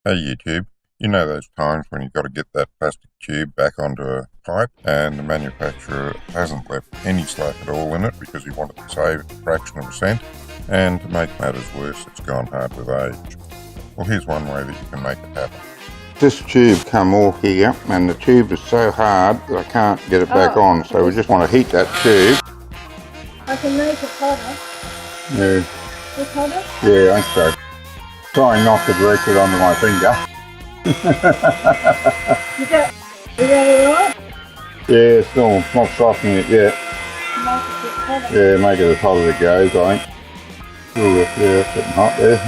Hey YouTube, you know those times when you've got to get that plastic tube back onto a pipe and the manufacturer hasn't left any slack at all in it because he wanted to save a fraction of a cent, and to make matters worse, it's gone hard with age. Well, here's one way that you can make it happen. This tube come off here and the tube is so hard that I can't get it back on, so we just want to heat that tube. I can make it hotter. Yeah. It's hotter? Yeah, I think so. Trying not to direct it onto my finger. Is that alright? Yeah, still not softening it yet. Make it a bit hotter. Yeah, make it as hot as it goes, I think. Ooh, yeah, it's getting hot there.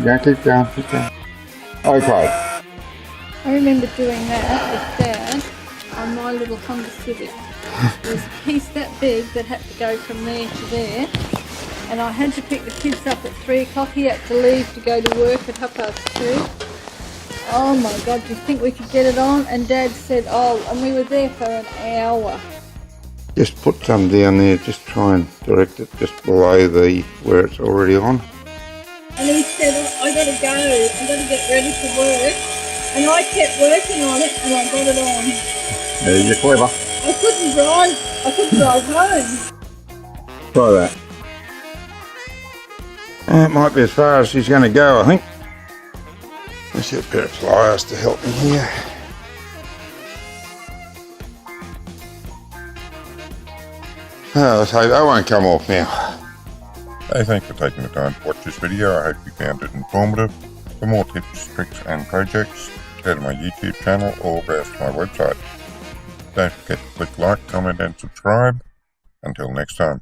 Yeah, keep going, keep going. Okay. I remember doing that with Dad on my little Honda Civic. There was a piece that big that had to go from there to there. And I had to pick the kids up at 3 o'clock. He had to leave to go to work at 2:30. Oh my God, do you think we could get it on? And Dad said, oh, and we were there for an hour. Just put some down there, just try and direct it just below where it's already on. And he said, oh, I gotta go, I gotta get ready for work. And I kept working on it and I got it on. Yeah, you're clever. I couldn't drive home. Try that. It might be as far as she's going to go, I think. Let's get a pair of pliers to help me here. Oh, let's hope that won't come off now. Hey, thanks for taking the time to watch this video. I hope you found it informative. For more tips, tricks and projects, go to my YouTube channel or browse to my website. Don't forget to click like, comment and subscribe. Until next time.